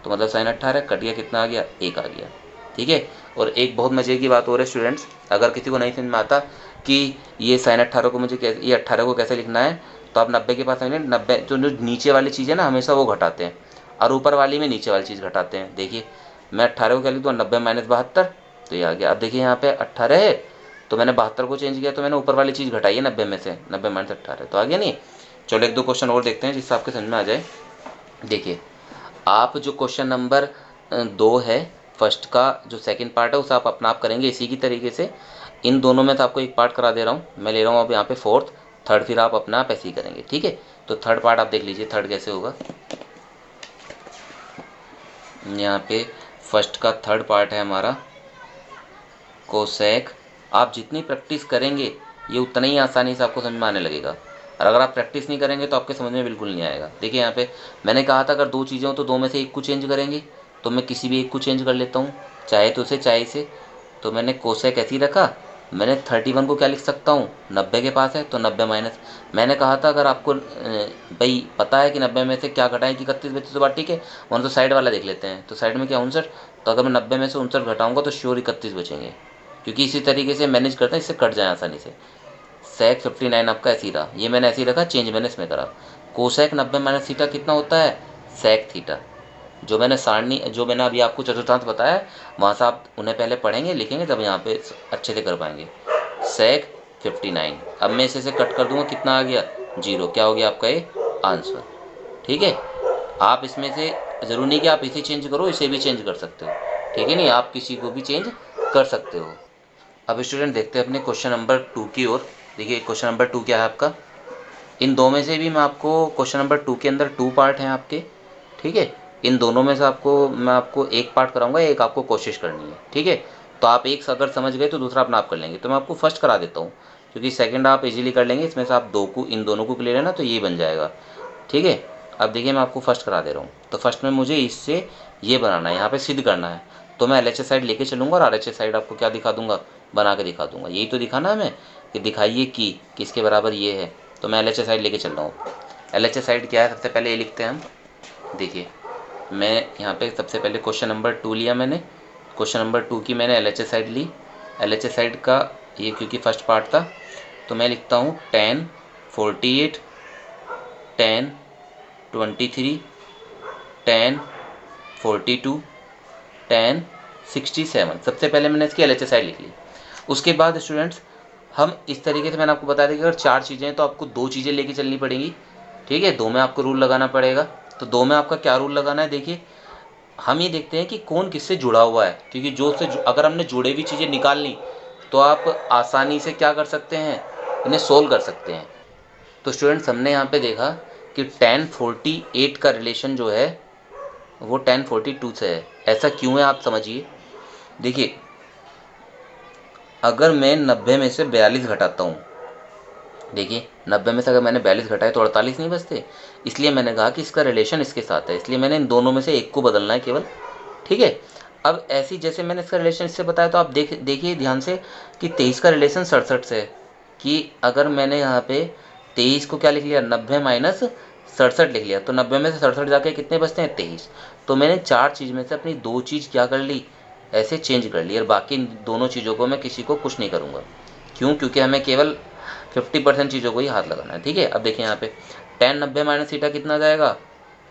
तो मतलब साइन 18 कट गया, कितना आ गया, 1 आ गया। ठीक है, और एक बहुत मज़े की बात हो रही है स्टूडेंट्स, अगर किसी को नहीं समझ में आता कि ये साइन 18 को मुझे कैसे, ये 18 को कैसे लिखना है, तो आप 90 के पास आएंगे, 90 तो जो नीचे वाली चीज़ है ना हमेशा वो घटाते हैं, और ऊपर वाली में नीचे वाली चीज़ घटाते हैं। देखिए मैं 18 को क्या लिख दूँ, 90 माइनस 72, तो ये आ गया। अब देखिए यहाँ पे 18 है, तो मैंने 72 को चेंज किया, तो मैंने ऊपर वाली चीज़ घटाई है 90 में से, 90 माइनस 18, तो आ गया नहीं। चलो 1-2 क्वेश्चन और देखते हैं जिससे आपके समझ में आ जाए। देखिए आप जो क्वेश्चन नंबर 2 है, फर्स्ट का जो सेकंड पार्ट है उसे आप अपना आप करेंगे इसी की तरीके से। इन दोनों में तो आपको एक पार्ट करा दे रहा हूँ, मैं ले रहा हूँ अब यहाँ पे फोर्थ, थर्ड फिर आप अपना आप ऐसे ही करेंगे। ठीक है, तो थर्ड पार्ट आप देख लीजिए, थर्ड कैसे होगा। यहाँ पे फर्स्ट का थर्ड पार्ट है हमारा कोसेक। आप जितनी प्रैक्टिस करेंगे ये उतना ही आसानी से आपको समझ में आने लगेगा, और अगर आप प्रैक्टिस नहीं करेंगे तो आपके समझ में बिल्कुल नहीं आएगा। देखिए यहाँ पे मैंने कहा था अगर 2 चीज़ें हो तो 2 में से एक को चेंज करेंगे, तो मैं किसी भी एक को चेंज कर लेता हूँ, चाहे तो उसे चाहे इसे। तो मैंने कोसेक ऐसे ही रखा। मैंने 31 को क्या लिख सकता हूँ, 90 के पास है तो 90 माइनस, मैंने कहा था अगर आपको भाई पता है कि 90 में से क्या घटाएं कि 31 बचे तो बात ठीक है, वरना तो साइड वाला देख लेते हैं। तो साइड में क्या 59, तो अगर मैं 90 में से 59 घटाऊंगा तो श्योर 31 बचेंगे, क्योंकि इसी तरीके से मैनेज करते हैं, इससे कट जाए आसानी से। सेक 59 आपका ऐसे ही रहा, ये मैंने ऐसे ही रखा, चेंज मैंने इसमें करा। कोसेक 90 माइनस थीटा कितना होता है, सेक थीटा। जो मैंने सारणी, जो मैंने अभी आपको चतुर्थांश बताया, वहाँ से आप उन्हें पहले पढ़ेंगे लिखेंगे, तब यहाँ पे अच्छे से कर पाएंगे। सेक 59, अब मैं इसे कट कर दूंगा, कितना आ गया, 0। क्या हो गया आपका ये आंसर। ठीक है, आप इसमें से ज़रूरी नहीं कि आप इसे चेंज करो, इसे भी चेंज कर सकते हो। ठीक है, नहीं आप किसी को भी चेंज कर सकते हो। अब स्टूडेंट देखते हैं अपने क्वेश्चन नंबर 2 की ओर। देखिए क्वेश्चन नंबर 2 क्या है आपका, इन 2 में से भी मैं आपको, क्वेश्चन नंबर 2 के अंदर 2 पार्ट हैं आपके। ठीक है, इन दोनों में से मैं आपको एक पार्ट कराऊंगा, एक आपको कोशिश करनी है। ठीक है, तो आप एक अगर समझ गए तो दूसरा अपना आप कर लेंगे, तो मैं आपको फर्स्ट करा देता हूँ, क्योंकि सेकंड आप इजीली कर लेंगे। इसमें से आप 2 को, इन दोनों को क्लियर है ना, तो ये बन जाएगा। ठीक है, अब देखिए मैं आपको फर्स्ट करा दे रहा हूँ। तो फर्स्ट में मुझे इससे ये बनाना है, यहाँ पे सिद्ध करना है। तो मैं LHS साइड लेके चलूँगा और RHS साइड आपको क्या दिखा दूंगा, बना के दिखा दूंगा। यही तो दिखाना है हमें कि दिखाइए कि किसके बराबर ये है, तो मैं LHS साइड लेके चल रहा हूँ। LHS साइड क्या है, सबसे पहले ये लिखते हैं हम। देखिए मैं यहाँ पे सबसे पहले क्वेश्चन नंबर 2 लिया मैंने, क्वेश्चन नंबर 2 की मैंने LHS साइड ली। LHS साइड का ये क्योंकि फर्स्ट पार्ट था, तो मैं लिखता हूँ 10 48 10 23 10 42 10 67। सबसे पहले मैंने इसकी LHS साइड लिख ली। उसके बाद स्टूडेंट्स हम इस तरीके से, मैंने आपको बता दिया कि अगर 4 चीज़ें हैं तो आपको 2 चीज़ें लेके चलनी पड़ेंगी, ठीक है। 2 में आपको रूल लगाना पड़ेगा। तो 2 में आपका क्या रूल लगाना है, देखिए हम ये देखते हैं कि कौन किससे जुड़ा हुआ है, क्योंकि अगर हमने जुड़े हुई चीज़ें निकाल ली तो आप आसानी से क्या कर सकते हैं, इन्हें सोल्व कर सकते हैं। तो स्टूडेंट्स हमने यहाँ पे देखा कि 1048 का रिलेशन जो है वो 1042 से है। ऐसा क्यों है आप समझिए। देखिए अगर मैं 90 में से 42 घटाता हूँ, देखिए 90 में से अगर मैंने 42 घटाए तो 48 नहीं बचते, इसलिए मैंने कहा कि इसका रिलेशन इसके साथ है, इसलिए मैंने इन दोनों में से एक को बदलना है केवल, ठीक है। अब ऐसी जैसे मैंने इसका रिलेशन इससे बताया, तो आप देखिए ध्यान से कि 23 का रिलेशन 67 से है, कि अगर मैंने यहाँ पे 23 को क्या लिख लिया, 90 माइनस 67 लिख लिया, तो 90 में से 67 जाके कितने बचते हैं, 23। तो मैंने 4 चीज़ में से अपनी 2 चीज़ क्या कर ली, ऐसे चेंज कर ली, और बाकी दोनों चीज़ों को मैं किसी को कुछ नहीं करूँगा। क्यों, क्योंकि हमें केवल 50% चीज़ों को ही हाथ लगाना है, ठीक है। अब देखिए यहाँ पे 10 90 माइनस थीटा कितना जाएगा,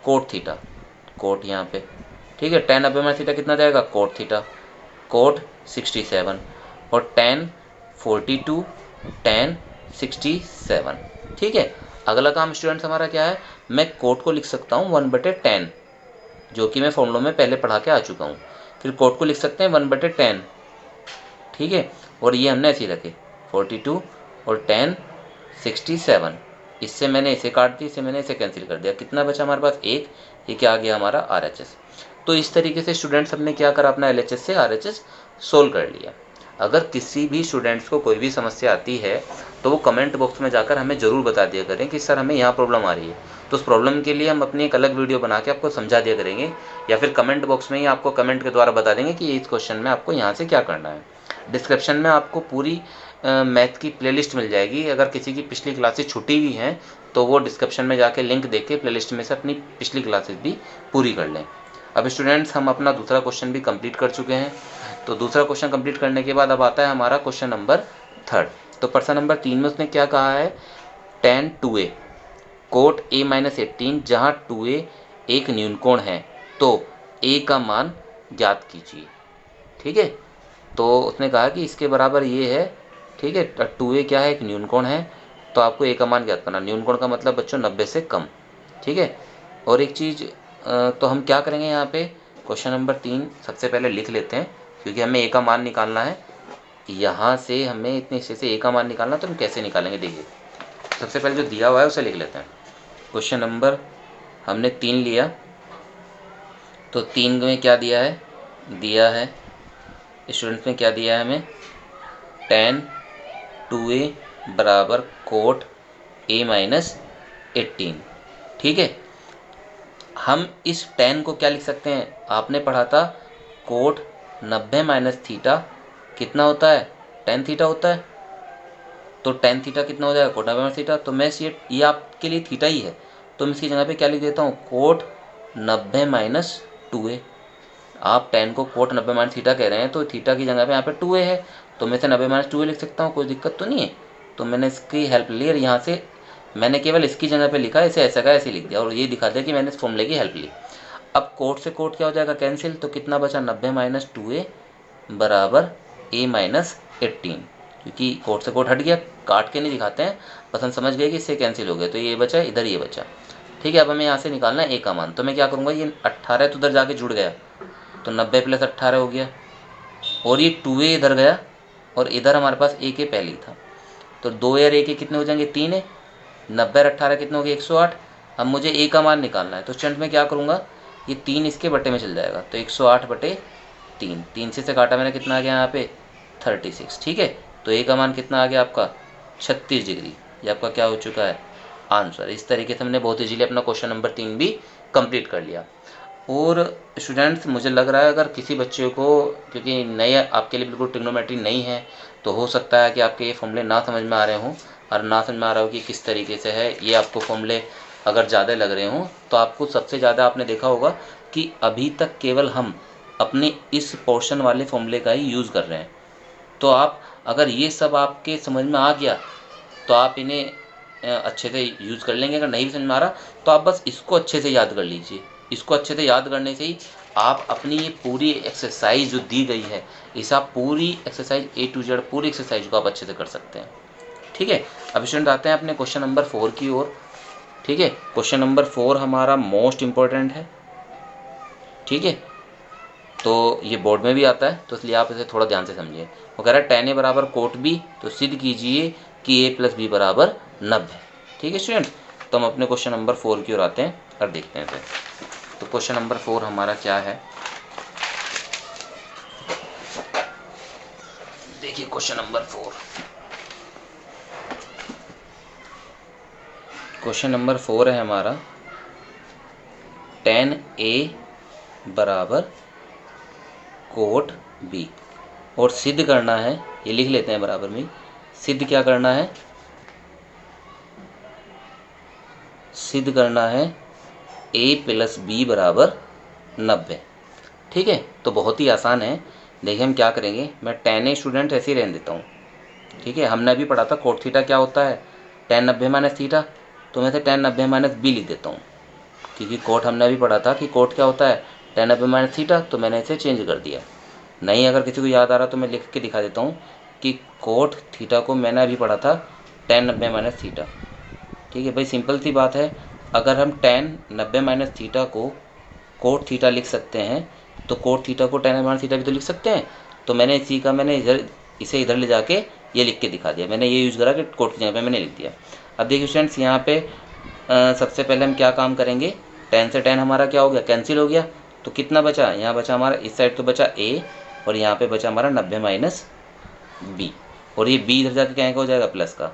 कोट थीटा, कोट यहाँ पे, ठीक है। 10 90 माइनस थीटा कितना जाएगा, कोट थीटा, कोट 67, और 10 42 10 67, ठीक है। अगला काम स्टूडेंट्स हमारा क्या है, मैं कोट को लिख सकता हूँ 1/10, जो कि मैं फॉर्मूलों में पहले पढ़ा के आ चुका हूँ। फिर कोट को लिख सकते हैं 1/10, ठीक है। और ये हमने ऐसे ही रखे 42 और 10 67। इससे मैंने इसे काट दिया, इससे मैंने इसे कैंसिल कर दिया, कितना बचा हमारे पास, एक। ये क्या आ गया हमारा, RHS। तो इस तरीके से स्टूडेंट्स हमने क्या करा, अपना LHS से RHS सोल्व कर लिया। अगर किसी भी स्टूडेंट्स को कोई भी समस्या आती है तो वो कमेंट बॉक्स में जाकर हमें ज़रूर बता दिया करें कि सर हमें यहाँ प्रॉब्लम आ रही है, तो उस प्रॉब्लम के लिए हम अपनी एक अलग वीडियो बना के आपको समझा दिया करेंगे, या फिर कमेंट बॉक्स में ही आपको कमेंट के द्वारा बता देंगे कि इस क्वेश्चन में आपको यहाँ से क्या करना है। डिस्क्रिप्शन में आपको पूरी मैथ की प्लेलिस्ट मिल जाएगी। अगर किसी की पिछली क्लासेस छूटी हुई हैं तो वो डिस्क्रिप्शन में जाके लिंक देख के प्लेलिस्ट में से अपनी पिछली क्लासेस भी पूरी कर लें। अब स्टूडेंट्स हम अपना दूसरा क्वेश्चन भी कंप्लीट कर चुके हैं। तो दूसरा क्वेश्चन कंप्लीट करने के बाद अब आता है हमारा क्वेश्चन नंबर 3। तो प्रश्न नंबर 3 में उसने क्या कहा है, tan 2a coat a minus 18, जहाँ 2a एक न्यूनकोण है तो a का मान ज्ञात कीजिए, ठीक है। तो उसने कहा कि इसके बराबर ये है, ठीक है। 2a क्या है, एक न्यूनकोण है, तो आपको a का मान ज्ञात करना। न्यूनकोण का मतलब बच्चों 90 से कम, ठीक है। और एक चीज़ तो हम क्या करेंगे यहाँ पे, क्वेश्चन नंबर 3 सबसे पहले लिख लेते हैं, क्योंकि हमें a का मान निकालना है। यहाँ से हमें इतने हिस्से से a का मान निकालना, तो हम कैसे निकालेंगे, देखिए सबसे पहले जो दिया हुआ है उसे लिख लेते हैं। क्वेश्चन नंबर हमने 3 लिया, तो 3 में क्या दिया है, दिया है स्टूडेंट्स ने क्या दिया है हमें, tan 2a बराबर कोट a माइनस 18, ठीक है। हम इस tan को क्या लिख सकते हैं, आपने पढ़ा था कोट 90 माइनस थीटा कितना होता है, tan थीटा होता है। तो tan थीटा कितना हो जाएगा, कोट 90 माइनस थीटा। तो मैं ये आपके लिए थीटा ही है, तो मैं इसकी जगह पे क्या लिख देता हूँ, कोट 90 माइनस 2a। आप tan को कोट 90 माइनस थीटा कह रहे हैं, तो थीटा की जगह पे यहाँ पे 2a है, तो मैं इसे 90 माइनस 2a लिख सकता हूँ, कोई दिक्कत तो नहीं है। तो मैंने इसकी हेल्प ली और यहाँ से मैंने केवल इसकी जगह पे लिखा, इसे ऐसा का ऐसे लिख दिया, और ये दिखा दिया कि मैंने इस फॉर्मूले की हेल्प ली। अब कोट से कोट क्या हो जाएगा, कैंसिल, तो कितना बचा, 90 माइनस 2a बराबर a माइनस 18, क्योंकि कोट से कोट हट गया, काट के नहीं दिखाते हैं, बस हम समझ गए कि इससे कैंसिल हो गया, तो ये बचा, इधर ये बचा, ठीक है। अब हमें यहाँ से निकालना है a का मान, तो मैं क्या करूँगा, ये 18 तो उधर जाके जुड़ गया, तो 90 प्लस 18 हो गया, और ये 2a इधर गया, और इधर हमारे पास a के पहले ही था, तो 2 और a के कितने हो जाएंगे, 3 है, 90 और 18 कितने हो गए, 108। अब मुझे a का मान निकालना है, तो स्टूडेंट में क्या करूँगा, ये 3 इसके बटे में चल जाएगा, तो 108/3, 3 से काटा मैंने, कितना आ गया यहाँ पे 36, ठीक है। तो a का मान कितना आ गया आपका 36 डिग्री, ये आपका क्या हो चुका है, आंसर। इस तरीके से हमने बहुत ईजीली अपना क्वेश्चन नंबर 3 भी कंप्लीट कर लिया। और स्टूडेंट्स मुझे लग रहा है अगर किसी बच्चे को, क्योंकि नए आपके लिए बिल्कुल ट्रिग्नोमेट्री नहीं है, तो हो सकता है कि आपके ये फॉर्मूले ना समझ में आ रहे हों और ना समझ में आ रहा हो कि किस तरीके से है ये आपको फॉर्मूले अगर ज़्यादा लग रहे हों, तो आपको सबसे ज़्यादा आपने देखा होगा कि अभी तक केवल हम अपने इस पोर्शन वाले फॉर्मूले का ही यूज़ कर रहे हैं। तो आप अगर ये सब आपके समझ में आ गया तो आप इन्हें अच्छे से यूज़ कर लेंगे। अगर नहीं भी समझ में आ रहा तो आप बस इसको अच्छे से याद कर लीजिए। इसको अच्छे से याद करने से ही आप अपनी ये पूरी एक्सरसाइज जो दी गई है, इसे आप पूरी एक्सरसाइज A to Z पूरी एक्सरसाइज को आप अच्छे से कर सकते हैं। ठीक है, अब स्टूडेंट आते हैं अपने क्वेश्चन नंबर 4 की ओर। ठीक है, क्वेश्चन नंबर 4 हमारा मोस्ट इम्पोर्टेंट है। ठीक है, तो ये बोर्ड में भी आता है, तो इसलिए आप इसे थोड़ा ध्यान से समझिए। वो कह रहा है tan A बराबर कोट B, तो सिद्ध कीजिए कि A प्लस B बराबर 90। ठीक है स्टूडेंट, तो हम अपने क्वेश्चन नंबर 4 की ओर आते हैं और देखते हैं इसे। तो क्वेश्चन नंबर 4 हमारा क्या है, देखिए क्वेश्चन नंबर 4। क्वेश्चन नंबर 4 है हमारा tan A बराबर कोट B, और सिद्ध करना है, ये लिख लेते हैं बराबर में, सिद्ध क्या करना है, सिद्ध करना है A प्लस B बराबर 90। ठीक है, तो बहुत ही आसान है। देखिए हम क्या करेंगे, मैं tan A स्टूडेंट ऐसे ही रहने देता हूँ। ठीक है, हमने अभी पढ़ा था कोट थीटा क्या होता है, tan 90 माइनस थीटा, तो मैं इसे tan 90 माइनस B लिख देता हूँ, क्योंकि कोट हमने अभी पढ़ा था कि कोट क्या होता है tan 90 माइनस थीटा, तो मैंने इसे चेंज कर दिया। नहीं अगर किसी को याद आ रहा तो मैं लिख के दिखा देता हूँ कि कोट थीटा को मैंने अभी पढ़ा था tan 90 माइनस थीटा। ठीक है भाई, सिंपल सी बात है, अगर हम tan 90 माइनस थीटा को कोट थीटा लिख सकते हैं, तो कोट थीटा को tan माइनस थीटा भी तो लिख सकते हैं। तो मैंने इसे इधर ले जाके ये लिख के दिखा दिया, मैंने ये यूज़ करा कि कोट की जगह पे मैंने लिख दिया। अब देखिए स्टूडेंट्स, यहाँ पे सबसे पहले हम क्या काम करेंगे, tan से tan हमारा क्या हो गया, कैंसिल हो गया, तो कितना बचा, यहाँ बचा हमारा इस साइड तो बचा A, और यहाँ पे बचा हमारा 90 माइनस B, और ये B इधर जाके क्या हो जाएगा प्लस का,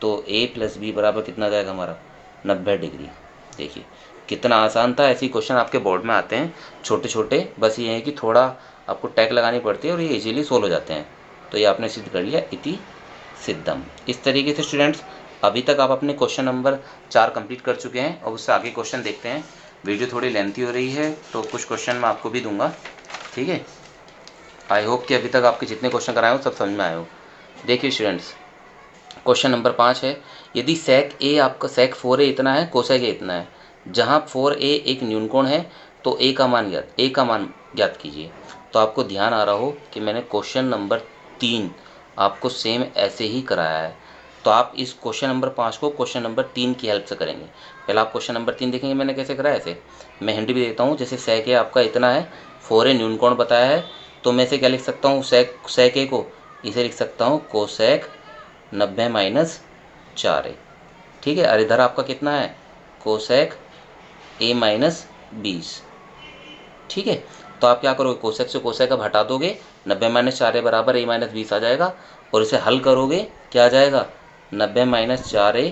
तो A प्लस B बराबर कितना जाएगा हमारा 90 डिग्री। देखिए कितना आसान था, ऐसे क्वेश्चन आपके बोर्ड में आते हैं छोटे छोटे, बस ये है कि थोड़ा आपको टैग लगानी पड़ती है और ये इजीली सोल्व हो जाते हैं। तो ये आपने सिद्ध कर लिया, इति सिद्धम। इस तरीके से स्टूडेंट्स अभी तक आप अपने क्वेश्चन नंबर 4 कंप्लीट कर चुके हैं, और उससे आगे क्वेश्चन देखते हैं। वीडियो थोड़ी लेंथी हो रही है तो कुछ क्वेश्चन मैं आपको भी दूंगा। ठीक है, आई होप कि अभी तक आपके जितने क्वेश्चन कराए हो सब समझ में आए हो। देखिए स्टूडेंट्स, क्वेश्चन नंबर 5 है, यदि सेक ए आपका सेक 4A इतना है, कोसेक ए इतना है, जहाँ 4A एक न्यूनकोण है, तो ए का मान ज्ञात कीजिए। तो आपको ध्यान आ रहा हो कि मैंने क्वेश्चन नंबर 3 आपको सेम ऐसे ही कराया है, तो आप इस क्वेश्चन नंबर 5 को क्वेश्चन नंबर 3 की हेल्प से करेंगे। पहले आप क्वेश्चन नंबर 3 देखेंगे मैंने कैसे कराया ऐसे। मैं हिंट भी देता हूँ, जैसे सेक ए आपका इतना है, 4A न्यूनकोण बताया है, तो मैं इसे क्या लिख सकता हूँ, सेक ए को इसे लिख सकता हूँ कोसेक 90 माइनस 4A। ठीक है, और इधर आपका कितना है, कोसेक A माइनस 20। ठीक है, तो आप क्या करोगे, कोसेक से कोसेक अब हटा दोगे, 90 माइनस 4A बराबर A माइनस 20 आ जाएगा, और इसे हल करोगे क्या आ जाएगा, 90 माइनस 4A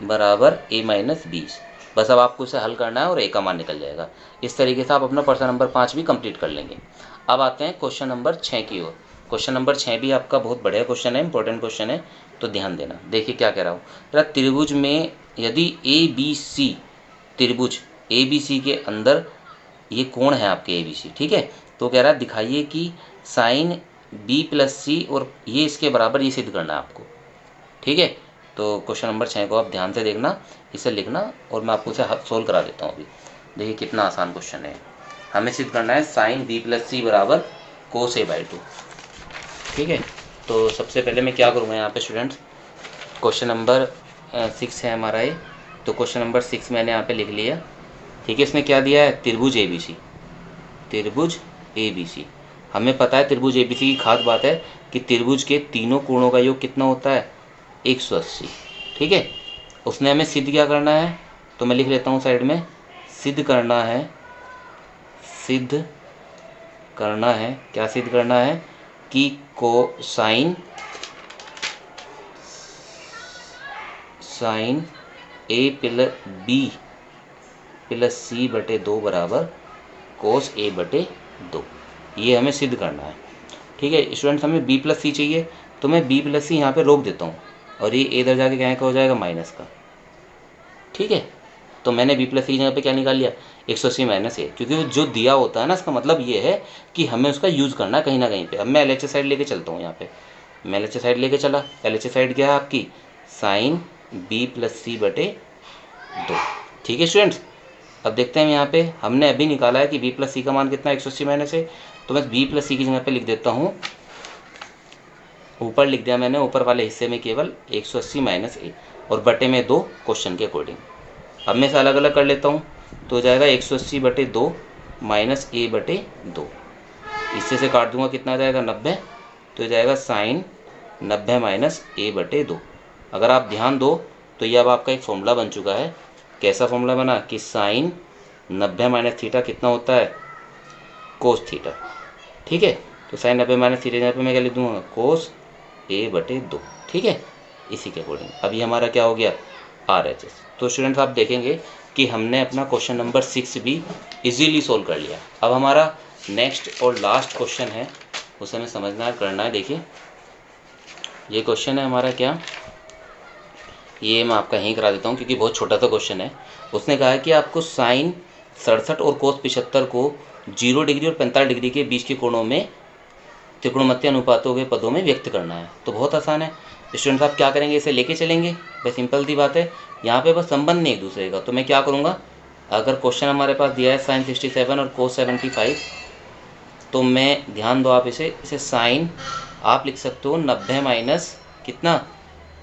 बराबर A माइनस 20। बस अब आपको इसे हल करना है और A का मान निकल जाएगा। इस तरीके से आप अपना प्रश्न नंबर 5 भी कंप्लीट कर लेंगे। अब आते हैं क्वेश्चन नंबर 6 की ओर। क्वेश्चन नंबर 6 भी आपका बहुत बढ़िया क्वेश्चन है, इंपॉर्टेंट क्वेश्चन है, तो ध्यान देना। देखिए क्या कह रहा हूँ, त्रिभुज में यदि ABC त्रिभुज ABC के अंदर ये कोण है आपके ABC। ठीक है, तो कह रहा है दिखाइए कि साइन B प्लस C, और ये इसके बराबर, ये सिद्ध करना है आपको। ठीक है, तो क्वेश्चन नंबर 6 को आप ध्यान से देखना, इसे लिखना, और मैं आपको इसे सोल्व करा देता हूँ अभी। देखिए कितना आसान क्वेश्चन है, हमें सिद्ध करना है साइन B प्लस C बराबर कोस A/2। ठीक है, तो सबसे पहले मैं क्या करूँगा यहाँ पे स्टूडेंट्स, क्वेश्चन नंबर 6 है हमारा ये, तो क्वेश्चन नंबर 6 मैंने यहाँ पे लिख लिया। ठीक है, इसमें क्या दिया है, त्रिभुज ABC। त्रिभुज ABC, हमें पता है त्रिभुज ABC की खास बात है कि त्रिभुज के तीनों कोणों का योग कितना होता है, 180। ठीक है, उसने हमें सिद्ध क्या करना है, तो मैं लिख लेता हूँ साइड में, सिद्ध करना है, सिद्ध करना है, क्या सिद्ध करना है कि cosine A plus B plus C/2 बराबर कोस ए बटे 2। ये हमें सिद्ध करना है। ठीक है स्टूडेंट्स, हमें b प्लस सी चाहिए, तो मैं b प्लस सी यहाँ पे रोक देता हूँ और ये इधर जाके क्या का हो जाएगा माइनस का। ठीक है, तो मैंने b प्लस सी यहाँ पे क्या निकाल लिया 180 माइनस ए, क्योंकि वो जो दिया होता है ना इसका मतलब ये है कि हमें उसका यूज़ करना है कहीं ना कहीं पे। अब मैं LHS साइड लेके चलता हूँ, यहाँ पे मैं LHS साइड लेके चला। LHS साइड क्या है आपकी साइन b प्लस सी बटे 2। ठीक है स्टूडेंट्स, अब देखते हैं यहाँ पे हमने अभी निकाला है कि b प्लस सी का मान कितना 180 माइनस है, तो मैं b प्लस सी की जगह पे लिख देता हूँ, ऊपर लिख दिया मैंने, ऊपर वाले हिस्से में केवल 180 माइनस ए और बटे में 2 क्वेश्चन के अकॉर्डिंग। अब मैं इसे अलग अलग कर लेता हूँ, तो हो जाएगा 180 बटे 2 माइनस ए बटे 2। इससे से काट दूंगा, कितना आ जाएगा 90, तो हो जाएगा साइन 90 माइनस ए बटे 2। अगर आप ध्यान दो तो ये अब आपका एक फॉर्मूला बन चुका है। कैसा फॉर्मूला बना कि साइन 90 माइनस थीटा कितना होता है कोस थीटा। ठीक है, तो साइन 90 माइनस थीटा यहाँ पे मैं क्या लिख दूंगा कोस ए बटे 2। ठीक है, इसी के अकॉर्डिंग अभी हमारा क्या हो गया RHS। तो स्टूडेंट्स आप देखेंगे कि हमने अपना क्वेश्चन नंबर 6 भी इजीली सोल्व कर लिया। अब हमारा नेक्स्ट और लास्ट क्वेश्चन है, उसे हमें समझना करना है। देखिए ये क्वेश्चन है हमारा क्या, ये मैं आपका यहीं करा देता हूँ क्योंकि बहुत छोटा सा क्वेश्चन है। उसने कहा है कि आपको साइन 67 और कोस 75 को 0 डिग्री और 45 डिग्री के बीच के कोणों में त्रिकोणमितीय अनुपातों के पदों में व्यक्त करना है। तो बहुत आसान है स्टूडेंट्स, आप क्या करेंगे इसे लेके चलेंगे, बस सिंपल सी बात है। यहाँ पे बस संबंध नहीं एक दूसरे का, तो मैं क्या करूँगा, अगर क्वेश्चन हमारे पास दिया है साइन 67 और कोस 75, तो मैं ध्यान दो आप इसे साइन आप लिख सकते हो 90 माइनस कितना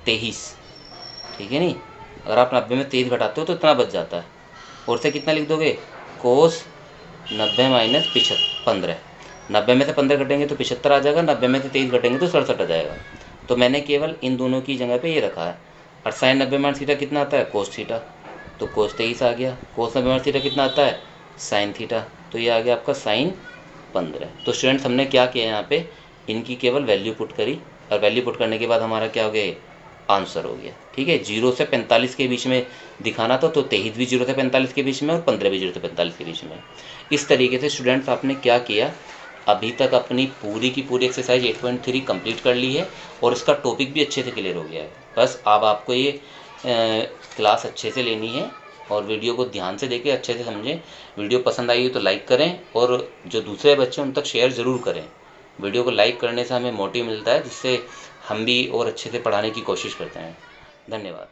23। ठीक है नहीं, अगर आप 90 में 23 घटाते हो तो इतना बच जाता है, और से कितना लिख दोगे कोस 90 माइनस 15। 90 में से 15 घटेंगे तो 75 आ जाएगा, 90 में से 23 घटेंगे तो 67 आ जाएगा। तो मैंने केवल इन दोनों की जगह पे ये रखा है। और साइन 90 माइनस थीटा कितना आता है कोस थीटा, तो कोस 23 आ गया। कोस 90 माइनस थीटा कितना आता है साइन थीटा, तो ये आ गया आपका साइन 15। तो स्टूडेंट्स हमने क्या किया यहाँ पे, इनकी केवल वैल्यू पुट करी, और वैल्यू पुट करने के बाद हमारा क्या हो गया आंसर हो गया। ठीक है, 0 से 45 के बीच में दिखाना था, तो 23 भी 0 से 45 के बीच में और 15 भी 0 से 45 के बीच में। इस तरीके से स्टूडेंट्स आपने क्या किया, अभी तक अपनी पूरी की पूरी एक्सरसाइज 8.3 कंप्लीट कर ली है और इसका टॉपिक भी अच्छे से क्लियर हो गया है। बस अब आपको ये क्लास अच्छे से लेनी है और वीडियो को ध्यान से देखें, अच्छे से समझें। वीडियो पसंद आई हो तो लाइक करें और जो दूसरे बच्चे उन तक शेयर ज़रूर करें। वीडियो को लाइक करने से हमें मोटिव मिलता है, जिससे हम भी और अच्छे से पढ़ाने की कोशिश करते हैं। धन्यवाद।